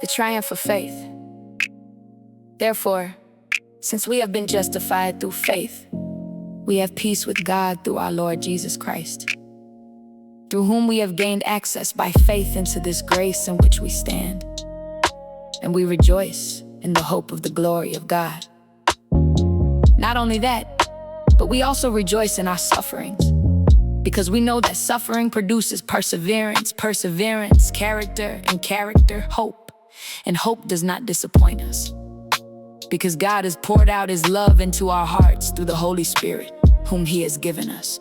the triumph of faith. Therefore, since we have been justified through faith, we have peace with God through our Lord Jesus Christ, through whom we have gained access by faith into this grace in which we stand. And we rejoice in the hope of the glory of God. Not only that, but we also rejoice in our sufferings, because we know that suffering produces perseverance, character, and character, hope. And hope does not disappoint us, because God has poured out His love into our hearts through the Holy Spirit, whom He has given us.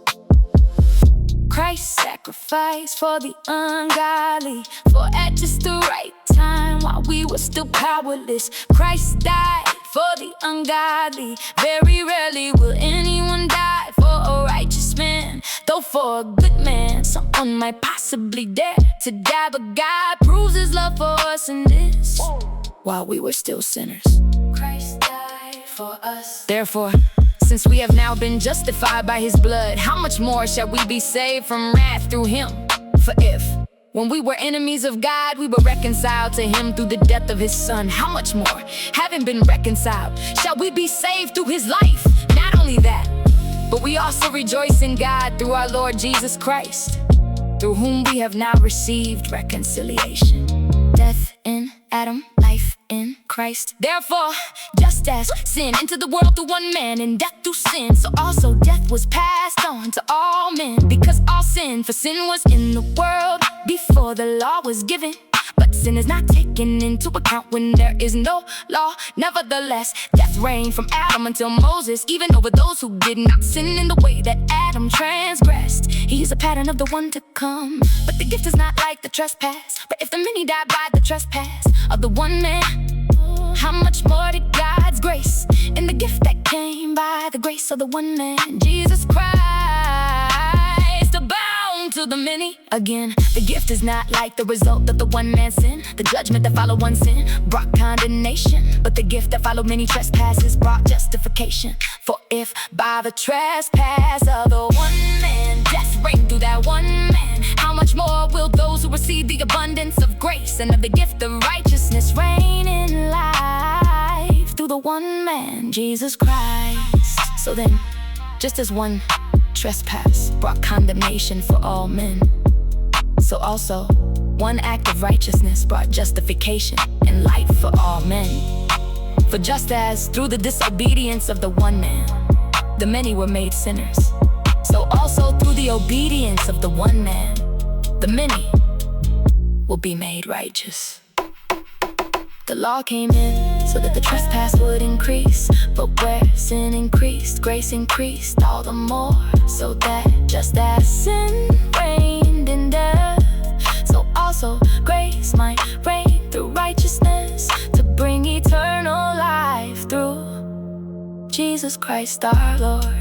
Christ sacrificed for the ungodly, for at just the right time, while we were still powerless. Christ died for the ungodly. Very rarely will anyone die for a righteous man, though for a good man someone might possibly dare to die. But God proves His love for us in this: while we were still sinners, Christ died for us. Therefore, since we have now been justified by His blood, how much more shall we be saved from wrath through Him? For if, when we were enemies of God, we were reconciled to Him through the death of His Son, how much more, having been reconciled, shall we be saved through His life? Not only that, but we also rejoice in God through our Lord Jesus Christ, through whom we have now received reconciliation. Death in Adam, life in Christ. Therefore, just as sin entered the world through one man, and death through sin, so also death was passed on to all men, because all sin, for sin was in the world before the law was given. But sin is not taken into account when there is no law. Nevertheless, death reigned from Adam until Moses, even over those who did not sin in the way that Adam transgressed. He is a pattern of the one to come, but the gift is not like the trespass. But if the many died by the trespass of the one man, how much more did God's grace in the gift that came by the grace of the one man, Jesus Christ, abound to the many? Again, the gift is not like the result of the one man's sin. The judgment that followed one sin brought condemnation, but the gift that followed many trespasses brought justification. For if by the trespass of the one man death reigned through that one man, how much more will those who receive the abundance of grace and of the gift of righteousness reign in life through the one man, Jesus Christ? So then, just as one trespass brought condemnation for all men, so also one act of righteousness brought justification and life for all men. For just as through the disobedience of the one man the many were made sinners, so also through the obedience of the one man the many will be made righteous. The law came in so that the trespass would increase, but where sin increased, grace increased all the more, so that just as sin reigned in death, so also grace might reign through righteousness, to bring eternal life through Jesus Christ our Lord.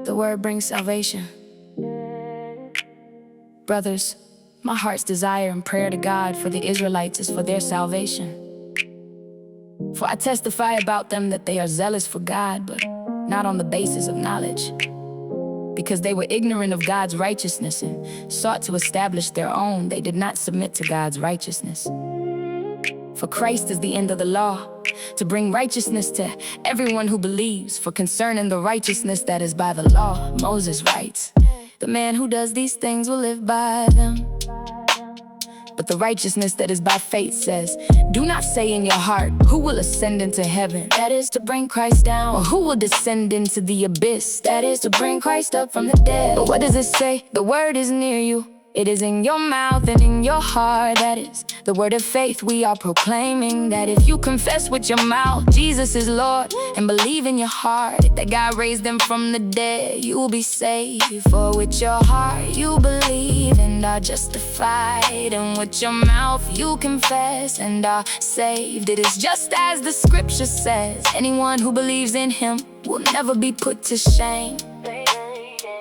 The word brings salvation. Brothers, my heart's desire and prayer to God for the Israelites is for their salvation. For I testify about them that they are zealous for God, but not on the basis of knowledge, because they were ignorant of God's righteousness and sought to establish their own. They did not submit to God's righteousness. For Christ is the end of the law, to bring righteousness to everyone who believes. For concerning the righteousness that is by the law, Moses writes, the man who does these things will live by them. But the righteousness that is by faith says, do not say in your heart, who will ascend into heaven? That is to bring Christ down. Or who will descend into the abyss? That is to bring Christ up from the dead. But what does it say? The word is near you. It is in your mouth and in your heart. That is the word of faith we are proclaiming, that if you confess with your mouth Jesus is Lord, and believe in your heart that God raised Him from the dead, you will be saved. For with your heart you believe and are justified, and with your mouth you confess and are saved. It is just as the scripture says, anyone who believes in Him will never be put to shame.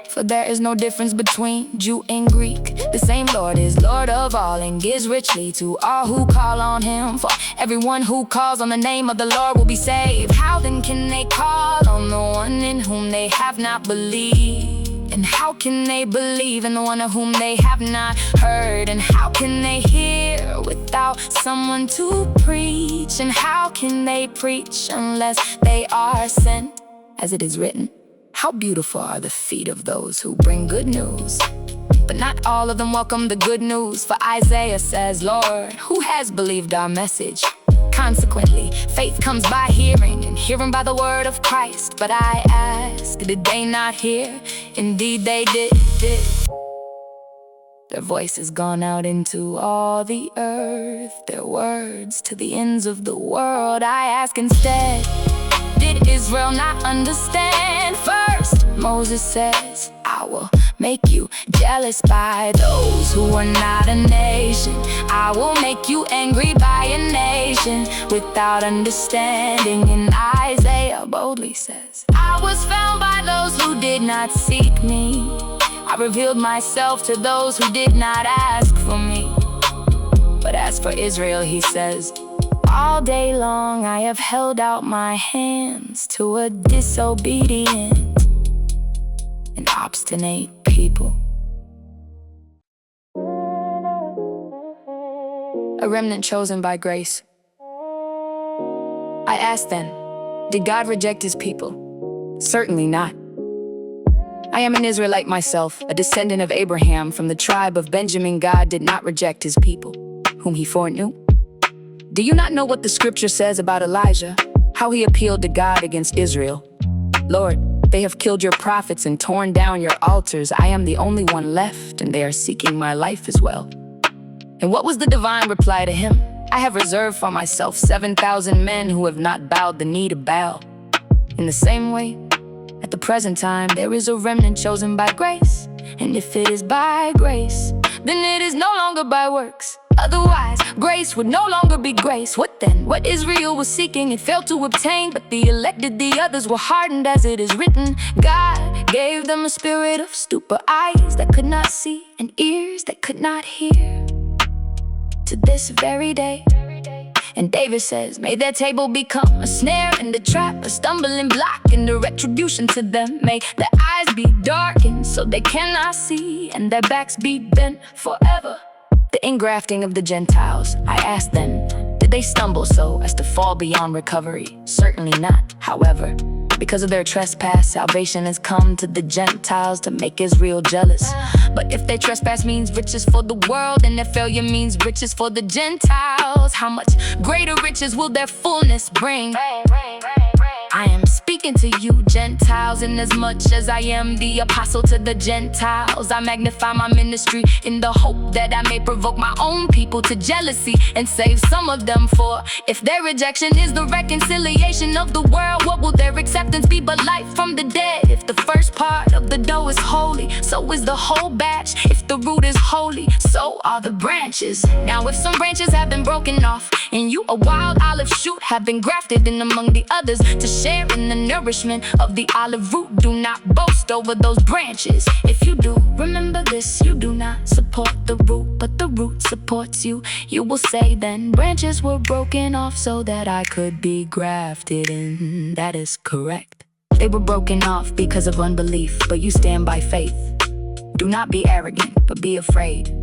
For there is no difference between Jew and Greek. The same Lord is Lord of all and gives richly to all who call on Him. For everyone who calls on the name of the Lord will be saved. How then can they call on the one in whom they have not believed? And how can they believe in the one of whom they have not heard? And how can they hear without someone to preach? And how can they preach unless they are sent? As it is written, how beautiful are the feet of those who bring good news. But not all of them welcome the good news. For Isaiah says, Lord, who has believed our message? Consequently, faith comes by hearing, and hearing by the word of Christ. But I ask, did they not hear? Indeed they did. Their voice has gone out into all the earth, their words to the ends of the world. I ask instead, did Israel not understand? First, Moses says, I will make you jealous by those who are not a nation. I will make you angry by a nation without understanding. And Isaiah boldly says, I was found by those who did not seek me. I revealed myself to those who did not ask for me. But as for Israel, he says, all day long I have held out my hands to a disobedient and obstinate people. A remnant chosen by grace. I ask then, did God reject his people? Certainly not. I am an Israelite myself, a descendant of Abraham from the tribe of Benjamin. God did not reject his people, whom he foreknew. Do you not know what the scripture says about Elijah? How he appealed to God against Israel. Lord, they have killed your prophets and torn down your altars. I am the only one left, and they are seeking my life as well. And what was the divine reply to him? I have reserved for myself 7,000 men who have not bowed the knee to Baal. In the same way, at the present time, there is a remnant chosen by grace. And if it is by grace, then it is no longer by works. Otherwise, grace would no longer be grace. What then? What Israel was seeking, it failed to obtain. But the elected, the others were hardened, as it is written. God gave them a spirit of stupor, eyes that could not see, and ears that could not hear, to this very day. And David says, may their table become a snare and a trap, a stumbling block and a retribution to them. May their eyes be darkened so they cannot see, and their backs be bent forever. The ingrafting of the Gentiles. I ask them, did they stumble so as to fall beyond recovery? Certainly not. However, because of their trespass, salvation has come to the Gentiles to make Israel jealous. But if their trespass means riches for the world, and their failure means riches for the Gentiles, how much greater riches will their fullness bring? I am speaking to you, Gentiles, in as much as I am the apostle to the Gentiles. I magnify my ministry in the hope that I may provoke my own people to jealousy and save some of them. For if their rejection is the reconciliation of the world, what will their acceptance be but life from the dead? If the first part of the dough is holy, so is the whole batch. If the root is holy, so are the branches. Now if some branches have been broken off, and you, a wild olive shoot, have been grafted in among the others to share in the nourishment of the olive root, do not boast over those branches. If you do, remember this, you do not support the root, but the root supports you. You will say then, branches were broken off so that I could be grafted in. That is correct. They were broken off because of unbelief, but you stand by faith. Do not be arrogant, but be afraid.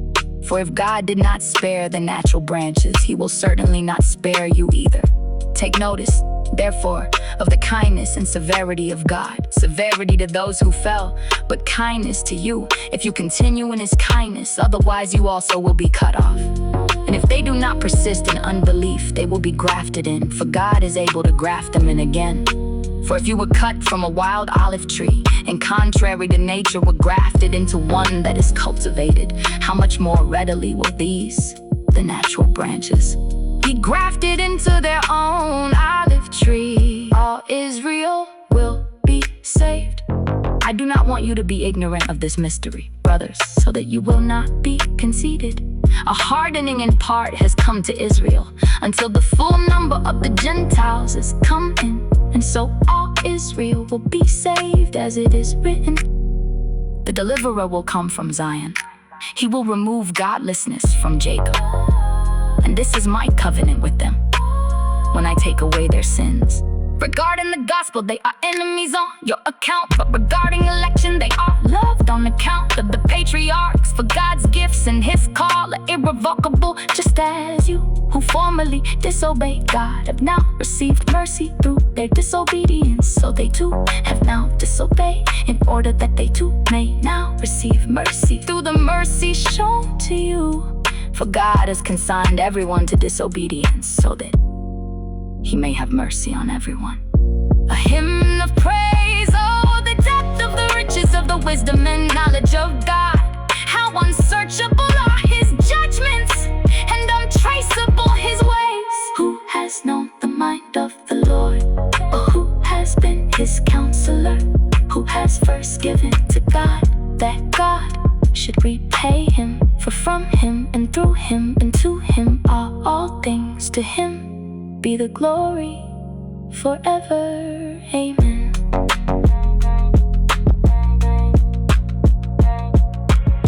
For if God did not spare the natural branches, he will certainly not spare you either. Take notice, therefore, of the kindness and severity of God. Severity to those who fell, but kindness to you, if you continue in his kindness. Otherwise you also will be cut off. And if they do not persist in unbelief, they will be grafted in, for God is able to graft them in again. For if you were cut from a wild olive tree, and contrary to nature were grafted into one that is cultivated, how much more readily will these, the natural branches, be grafted into their own olive tree? All Israel will be saved. I do not want you to be ignorant of this mystery, brothers, so that you will not be conceited. A hardening in part has come to Israel, until the full number of the Gentiles is come in. And so all Israel will be saved, as it is written. The deliverer will come from Zion. He will remove godlessness from Jacob. And this is my covenant with them, when I take away their sins. Regarding the gospel, they are enemies on your account. But regarding election, they are loved on account of the patriarchs. For God's gifts and his call are irrevocable, just as you who formerly disobeyed God have now received mercy through their disobedience. So they too have now disobeyed, in order that they too may now receive mercy through the mercy shown to you. For God has consigned everyone to disobedience, so that he may have mercy on everyone. A hymn of praise, oh, the depth of the riches of the wisdom and knowledge of God. How unsearchable are his judgments, and untraceable his ways. Who has known the mind of the Lord? Or who has been his counselor? Who has first given to God, that God should repay him? For from him and through him and to him are all things. To him be the glory forever. Amen.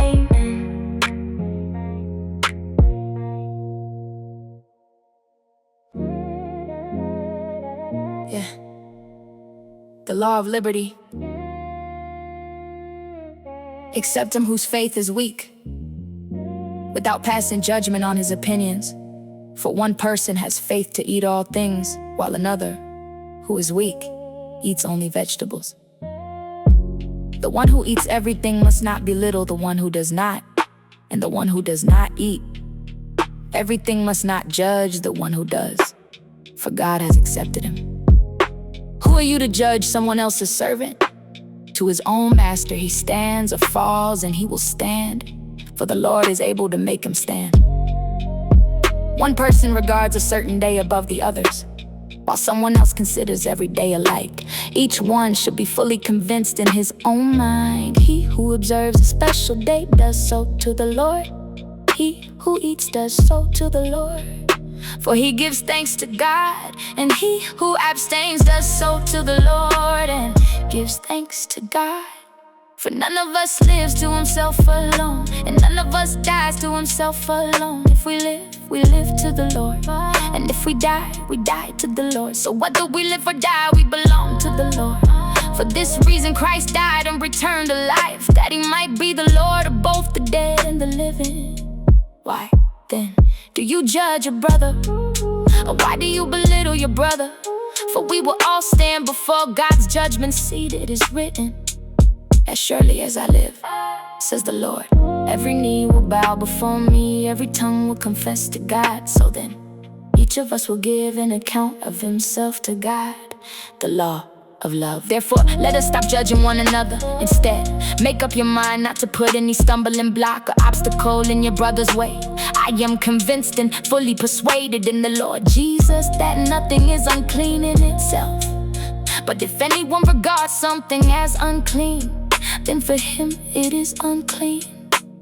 Amen. Yeah. The law of liberty. Accept him whose faith is weak, without passing judgment on his opinions. For one person has faith to eat all things, while another, who is weak, eats only vegetables. The one who eats everything must not belittle the one who does not, and the one who does not eat everything must not judge the one who does, for God has accepted him. Who are you to judge someone else's servant? To his own master he stands or falls, and he will stand, for the Lord is able to make him stand. One person regards a certain day above the others, while someone else considers every day alike. Each one should be fully convinced in his own mind. He who observes a special day does so to the Lord. He who eats does so to the Lord. For he gives thanks to God, and he who abstains does so to the Lord, and gives thanks to God. For none of us lives to himself alone, and none of us dies to himself alone. If we live to the Lord, and if we die to the Lord. So whether we live or die, we belong to the Lord. For this reason Christ died and returned to life, that he might be the Lord of both the dead and the living. Why then do you judge your brother? Or why do you belittle your brother? For we will all stand before God's judgment seat. It is written, as surely as I live, says the Lord, every knee will bow before me, every tongue will confess to God. So then, each of us will give an account of himself to God. The law of love. Therefore, let us stop judging one another. Instead, make up your mind not to put any stumbling block or obstacle in your brother's way. I am convinced and fully persuaded in the Lord Jesus that nothing is unclean in itself. But if anyone regards something as unclean, then for him it is unclean.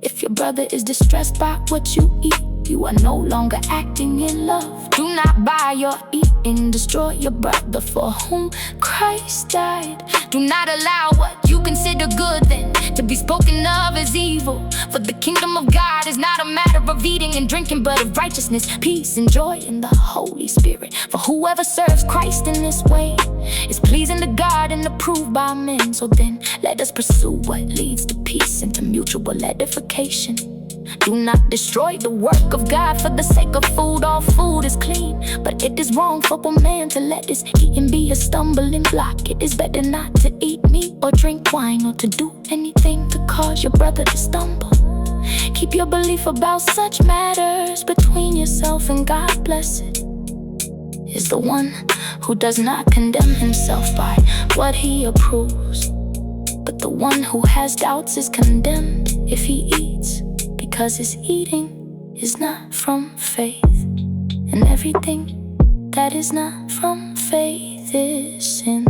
If your brother is distressed by what you eat, you are no longer acting in love. Do not by your eating destroy your brother for whom Christ died. Do not allow what you consider good then to be spoken of as evil. For the kingdom of God is not a matter of eating and drinking, but of righteousness, peace, and joy in the Holy Spirit. For whoever serves Christ in this way is pleasing to God and approved by men. So then let us pursue what leads to peace and to mutual edification. Do not destroy the work of God for the sake of food. All food is clean, but it is wrong for a man to let his eating be a stumbling block. It is better not to eat meat or drink wine, or to do anything to cause your brother to stumble. Keep your belief about such matters between yourself and God. Blessed is the one who does not condemn himself by what he approves, but the one who has doubts is condemned if he eats, because his eating is not from faith. And everything that is not from faith is sin.